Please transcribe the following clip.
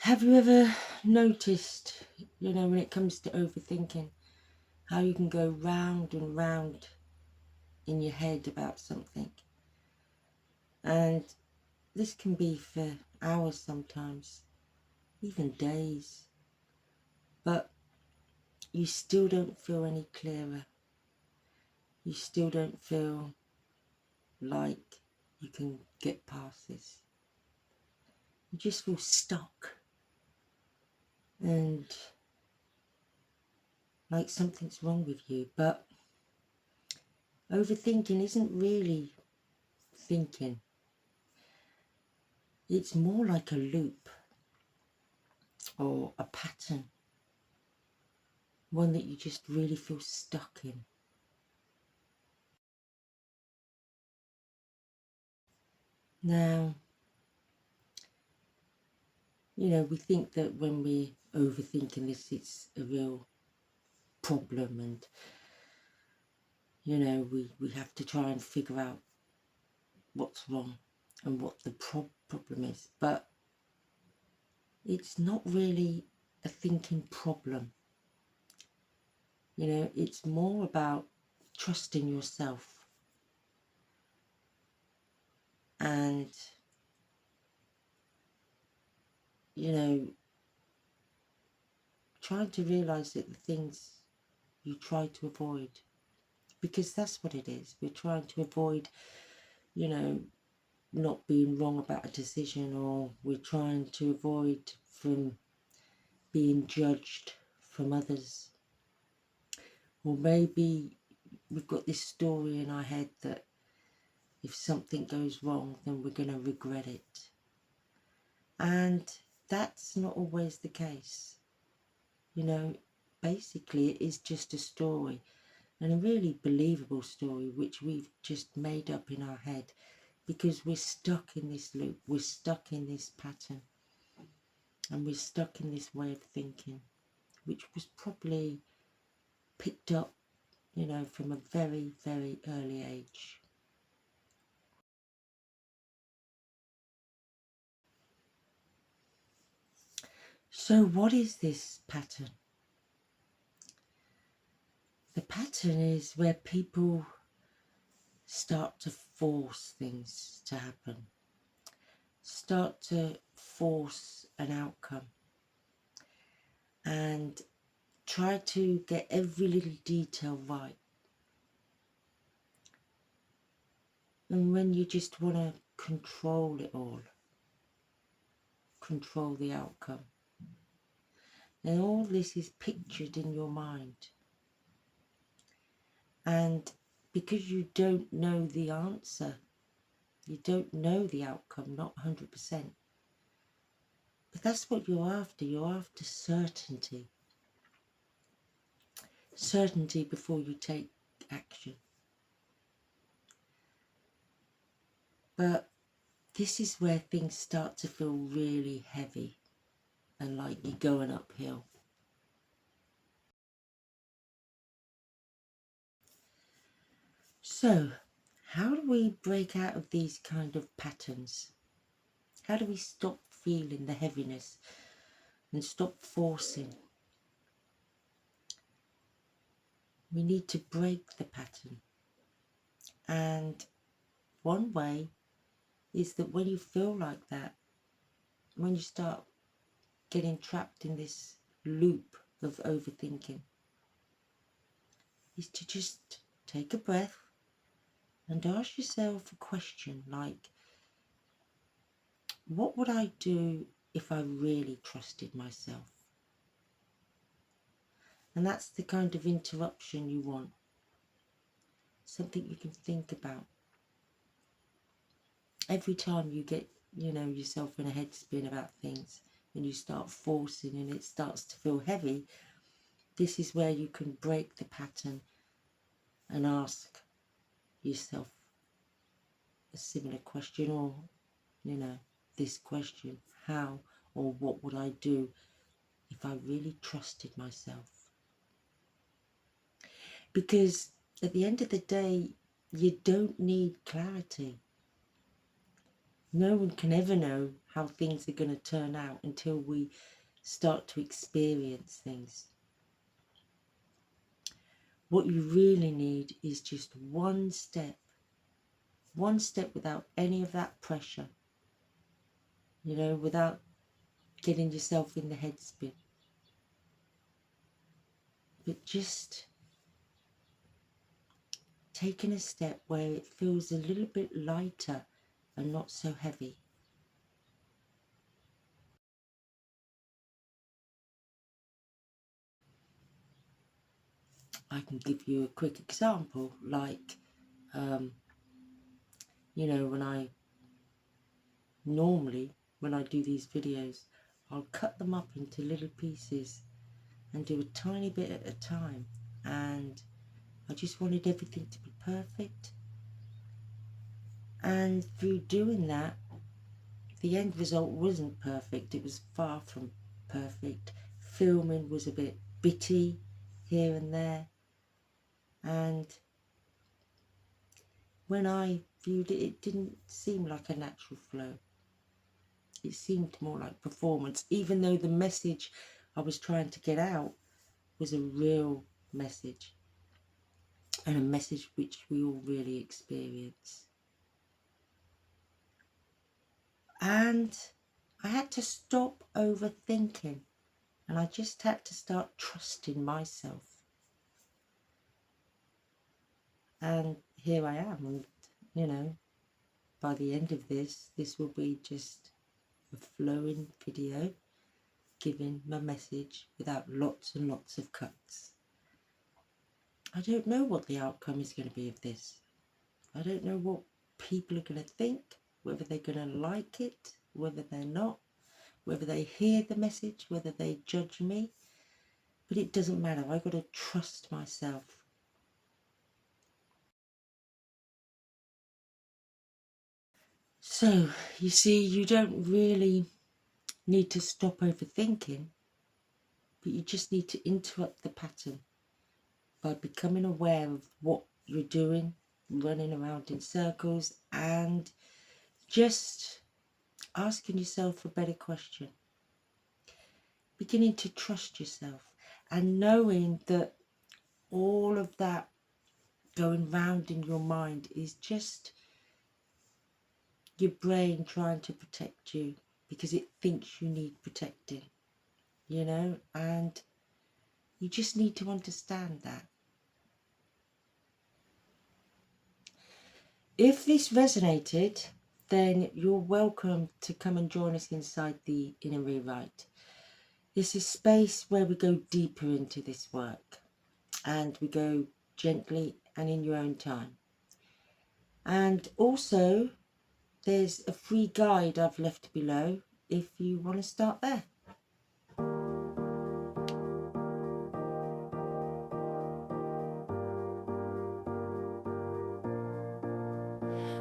Have you ever noticed, when it comes to overthinking, how you can go round and round in your head about something? And this can be for hours sometimes, even days, but you still don't feel any clearer. You still don't feel like you can get past this. You just feel stuck and like something's wrong with you. But overthinking isn't really thinking. It's more like a loop or a pattern, one that you just really feel stuck in. Now, we think that when we're overthinking this, it's a real problem, and we have to try and figure out what's wrong and what the problem is. But it's not really a thinking problem. It's more about trusting yourself and trying to realize that the things you try to avoid, because that's what it is, we're trying to avoid not being wrong about a decision, or we're trying to avoid from being judged from others, or maybe we've got this story in our head that if something goes wrong then we're going to regret it, and that's not always the case. Basically it is just a story, and a really believable story which we've just made up in our head because we're stuck in this loop, we're stuck in this pattern, and we're stuck in this way of thinking, which was probably picked up, from a very, very early age. So what is this pattern? The pattern is where people start to force things to happen, start to force an outcome, and try to get every little detail right. And when you just want to control it all, control the outcome, then all this is pictured in your mind. And because you don't know the answer, you don't know the outcome, not 100%. But that's what you're after. You're after certainty. Certainty before you take action. But this is where things start to feel really heavy and like you're going uphill. So, how do we break out of these kind of patterns? How do we stop feeling the heaviness and stop forcing? We need to break the pattern. And one way is that when you feel like that, when you start getting trapped in this loop of overthinking, is to just take a breath and ask yourself a question like, what would I do if I really trusted myself? And that's the kind of interruption you want. Something you can think about. Every time you get, yourself in a headspin about things and you start forcing and it starts to feel heavy, this is where you can break the pattern and ask yourself a similar question, or, this question: how or what would I do if I really trusted myself? Because at the end of the day, you don't need clarity. No one can ever know how things are going to turn out until we start to experience things. What you really need is just one step without any of that pressure, without getting yourself in the headspin. But just taking a step where it feels a little bit lighter and not so heavy. I can give you a quick example, like, when I do these videos, I'll cut them up into little pieces and do a tiny bit at a time. And I just wanted everything to be perfect. And through doing that, the end result wasn't perfect. It was far from perfect. Filming was a bit bitty here and there. And when I viewed it, it didn't seem like a natural flow. It seemed more like performance, even though the message I was trying to get out was a real message, and a message which we all really experience. And I had to stop overthinking, and I just had to start trusting myself. And here I am, and by the end of this will be just a flowing video giving my message without lots and lots of cuts. I don't know what the outcome is going to be of this. I don't know what people are going to think, whether they're going to like it, whether they're not, whether they hear the message, whether they judge me. But it doesn't matter. I've got to trust myself. So, you see, you don't really need to stop overthinking, but you just need to interrupt the pattern by becoming aware of what you're doing, running around in circles, and just asking yourself a better question. Beginning to trust yourself and knowing that all of that going round in your mind is just your brain trying to protect you because it thinks you need protecting, and you just need to understand that. If this resonated, then you're welcome to come and join us inside the Inner Rewrite. This is a space where we go deeper into this work, and we go gently and in your own time. And also, there's a free guide I've left below if you want to start there.